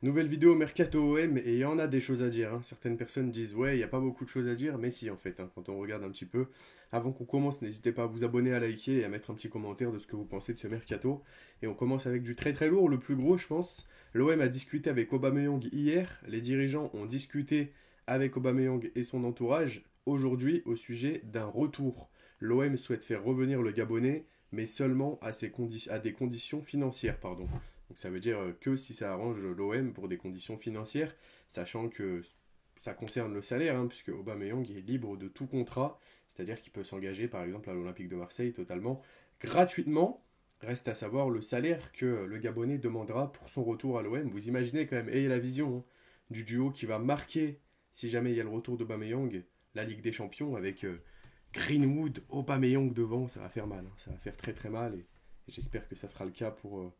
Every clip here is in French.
Nouvelle vidéo Mercato OM et il y en a des choses à dire, hein. Certaines personnes disent ouais, il n'y a pas beaucoup de choses à dire, mais si en fait, hein, quand on regarde un petit peu. Avant qu'on commence, n'hésitez pas à vous abonner, à liker et à mettre un petit commentaire de ce que vous pensez de ce Mercato. Et on commence avec du très très lourd, le plus gros je pense. L'OM a discuté avec Aubameyang hier, les dirigeants ont discuté avec Aubameyang et son entourage aujourd'hui au sujet d'un retour. L'OM souhaite faire revenir le Gabonais, mais seulement à des conditions financières, pardon. Donc ça veut dire que si ça arrange l'OM pour des conditions financières, sachant que ça concerne le salaire, hein, puisque Aubameyang est libre de tout contrat, c'est-à-dire qu'il peut s'engager par exemple à l'Olympique de Marseille totalement gratuitement. Reste à savoir le salaire que le Gabonais demandera pour son retour à l'OM. Vous imaginez quand même, ayez la vision, hein, du duo qui va marquer, si jamais il y a le retour d'Aubameyang, la Ligue des Champions avec Greenwood, Aubameyang devant, ça va faire mal, hein, ça va faire très très mal et j'espère que ça sera le cas pour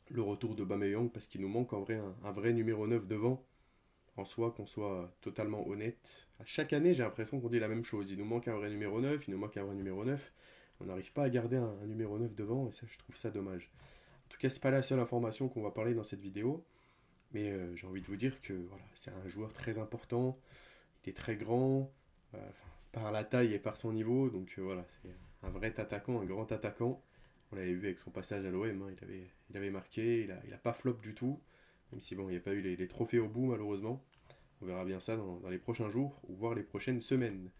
le retour de Bameyang parce qu'il nous manque en vrai un vrai numéro 9 devant. En soi, qu'on soit totalement honnête. À chaque année, j'ai l'impression qu'on dit la même chose. Il nous manque un vrai numéro 9, il nous manque un vrai numéro 9. On n'arrive pas à garder un numéro 9 devant et ça, je trouve ça dommage. En tout cas, c'est pas la seule information qu'on va parler dans cette vidéo. Mais j'ai envie de vous dire que voilà, c'est un joueur très important. Il est très grand, par la taille et par son niveau. Donc voilà, c'est un vrai attaquant, un grand attaquant. On l'avait vu avec son passage à l'OM, hein, il avait marqué, il a pas flop du tout, même si bon, il n'y a pas eu les trophées au bout malheureusement. On verra bien ça dans les prochains jours, ou voire les prochaines semaines.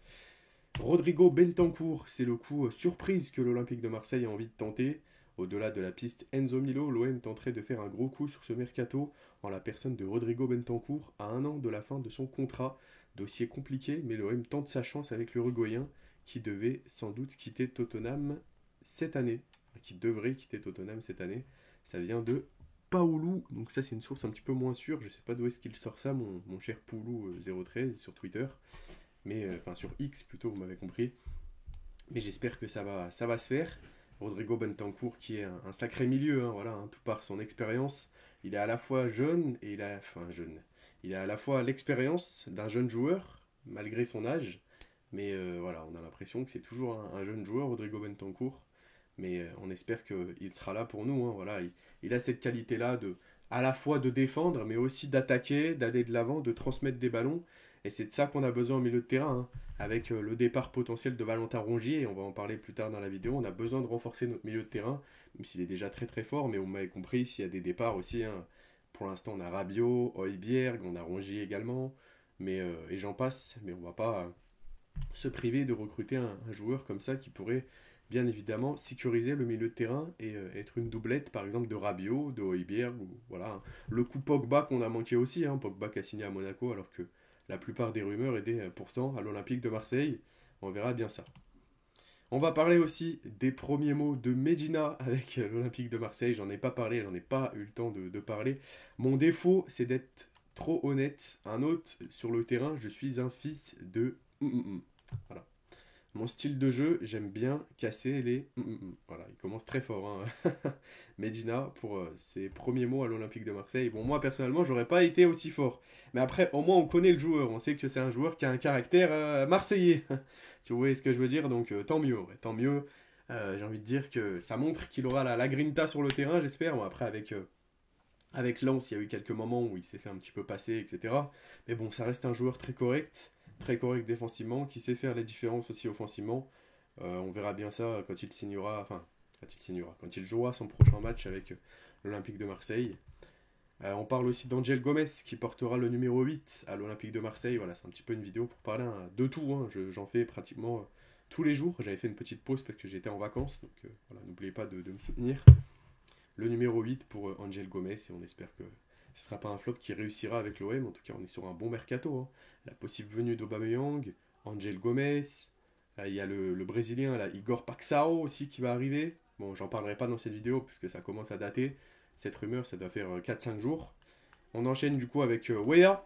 Rodrigo Bentancur, c'est le coup surprise que l'Olympique de Marseille a envie de tenter. Au-delà de la piste Enzo Milo, l'OM tenterait de faire un gros coup sur ce mercato en la personne de Rodrigo Bentancur à un an de la fin de son contrat. Dossier compliqué, mais l'OM tente sa chance avec l'Uruguayen qui devait sans doute quitter Tottenham cette année. Qui devrait quitter Tottenham cette année. Ça vient de Paoulou, donc ça c'est une source un petit peu moins sûre, je sais pas d'où est-ce qu'il sort ça, mon cher Poulou 013 sur Twitter, mais enfin sur X plutôt, vous m'avez compris. Mais j'espère que ça va se faire. Rodrigo Bentancur qui est un sacré milieu, hein, voilà, hein, tout par son expérience. Il est à la fois jeune et enfin jeune. Il a à la fois l'expérience d'un jeune joueur malgré son âge, mais voilà, on a l'impression que c'est toujours un jeune joueur, Rodrigo Bentancur. Mais on espère qu'il sera là pour nous, hein, voilà, il a cette qualité-là de à la fois de défendre, mais aussi d'attaquer, d'aller de l'avant, de transmettre des ballons. Et c'est de ça qu'on a besoin au milieu de terrain, hein. Avec le départ potentiel de Valentin Rongier, et on va en parler plus tard dans la vidéo, on a besoin de renforcer notre milieu de terrain, même s'il est déjà très très fort, mais vous m'avez compris, s'il y a des départs aussi, hein. Pour l'instant on a Rabiot, Højbjerg, on a Rongier également, mais, et j'en passe, mais on va pas se priver de recruter un joueur comme ça qui pourrait bien évidemment sécuriser le milieu de terrain et être une doublette par exemple de Rabiot, de Højbjerg, ou voilà. Le coup Pogba qu'on a manqué aussi, hein, Pogba qui a signé à Monaco alors que la plupart des rumeurs étaient pourtant à l'Olympique de Marseille. On verra bien ça. On va parler aussi des premiers mots de Medina avec l'Olympique de Marseille. J'en ai pas parlé, j'en ai pas eu le temps de parler. Mon défaut, c'est d'être trop honnête. Un autre sur le terrain, je suis un fils de... Voilà. Mon style de jeu, j'aime bien casser les... Voilà, il commence très fort, hein. Medina pour ses premiers mots à l'Olympique de Marseille. Bon, moi personnellement, j'aurais pas été aussi fort. Mais après, au moins, on connaît le joueur. On sait que c'est un joueur qui a un caractère marseillais. Si vous voyez ce que je veux dire, donc tant mieux, ouais, tant mieux. J'ai envie de dire que ça montre qu'il aura la grinta sur le terrain, j'espère. Bon, après, avec Lens, il y a eu quelques moments où il s'est fait un petit peu passer, etc. Mais bon, ça reste un joueur très correct défensivement, qui sait faire les différences aussi offensivement. On verra bien ça quand il signera, enfin, quand il jouera son prochain match avec l'Olympique de Marseille. On parle aussi d'Angel Gomez qui portera le numéro 8 à l'Olympique de Marseille. Voilà, c'est un petit peu une vidéo pour parler de tout, hein. J'en fais pratiquement tous les jours. J'avais fait une petite pause parce que j'étais en vacances, donc voilà, n'oubliez pas de me soutenir. Le numéro 8 pour Angel Gomez et on espère que ce ne sera pas un flop qui réussira avec l'OM. En tout cas, on est sur un bon mercato, hein. La possible venue d'Aubameyang, Angel Gomez, il y a le Brésilien, là, Igor Paxao aussi qui va arriver. Bon, j'en parlerai pas dans cette vidéo puisque ça commence à dater. Cette rumeur, ça doit faire 4-5 jours. On enchaîne du coup avec Weah.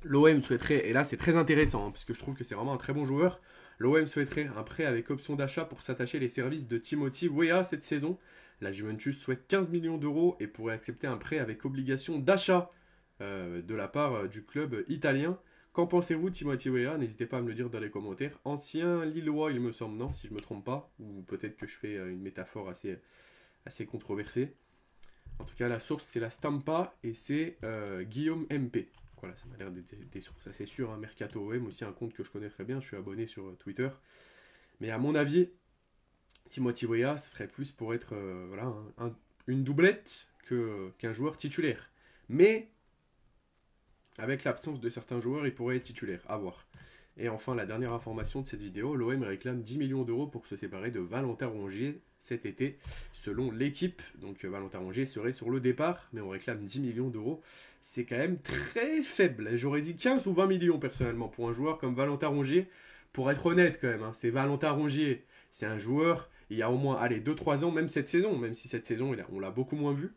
L'OM souhaiterait, et là c'est très intéressant, hein, parce que je trouve que c'est vraiment un très bon joueur. L'OM souhaiterait un prêt avec option d'achat pour s'attacher les services de Timothy Weah cette saison. La Juventus souhaite 15 millions d'euros et pourrait accepter un prêt avec obligation d'achat de la part du club italien. Qu'en pensez-vous, Timothy Weah? N'hésitez pas à me le dire dans les commentaires. Ancien Lillois, il me semble, non, si je ne me trompe pas. Ou peut-être que je fais une métaphore assez controversée. En tout cas, la source, c'est la Stampa et c'est Guillaume MP. Voilà, ça m'a l'air des sources assez sûres. Hein. Mercato OM, aussi un compte que je connais très bien. Je suis abonné sur Twitter. Mais à mon avis, Timothy Weah, ce serait plus pour être voilà, une doublette qu'un joueur titulaire. Mais avec l'absence de certains joueurs, il pourrait être titulaire. À voir. Et enfin, la dernière information de cette vidéo, l'OM réclame 10 millions d'euros pour se séparer de Valentin Rongier cet été, selon l'équipe. Donc Valentin Rongier serait sur le départ, mais on réclame 10 millions d'euros. C'est quand même très faible. J'aurais dit 15 ou 20 millions personnellement pour un joueur comme Valentin Rongier. Pour être honnête quand même, hein, c'est Valentin Rongier. C'est un joueur, il y a au moins, allez, 2-3 ans, même cette saison, même si cette saison, on l'a beaucoup moins vu.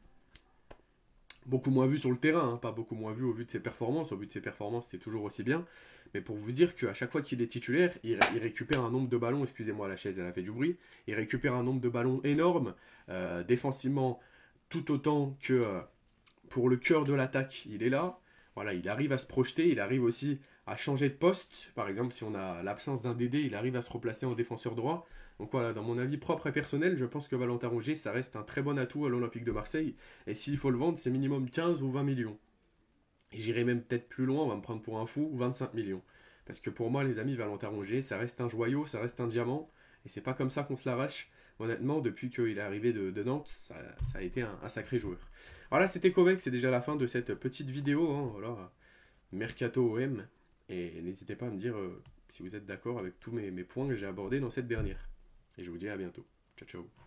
Beaucoup moins vu sur le terrain, hein, pas beaucoup moins vu au vu de ses performances. Au vu de ses performances, c'est toujours aussi bien. Mais pour vous dire qu'à chaque fois qu'il est titulaire, il récupère un nombre de ballons, excusez-moi, la chaise, elle a fait du bruit, il récupère un nombre de ballons énorme, défensivement, tout autant que pour le cœur de l'attaque, il est là. Voilà, il arrive à se projeter, il arrive aussi à changer de poste. Par exemple, si on a l'absence d'un DD, il arrive à se replacer en défenseur droit. Donc voilà, dans mon avis propre et personnel, je pense que Valentin Rongier, ça reste un très bon atout à l'Olympique de Marseille. Et s'il faut le vendre, c'est minimum 15 ou 20 millions. Et j'irai même peut-être plus loin, on va me prendre pour un fou, 25 millions. Parce que pour moi, les amis, Valentin Rongier, ça reste un joyau, ça reste un diamant. Et c'est pas comme ça qu'on se l'arrache. Honnêtement, depuis qu'il est arrivé de Nantes, ça a été un sacré joueur. Voilà, c'était Kovac, c'est déjà la fin de cette petite vidéo. Hein, voilà, Mercato OM. Et n'hésitez pas à me dire si vous êtes d'accord avec tous mes points que j'ai abordés dans cette dernière. Et je vous dis à bientôt. Ciao, ciao.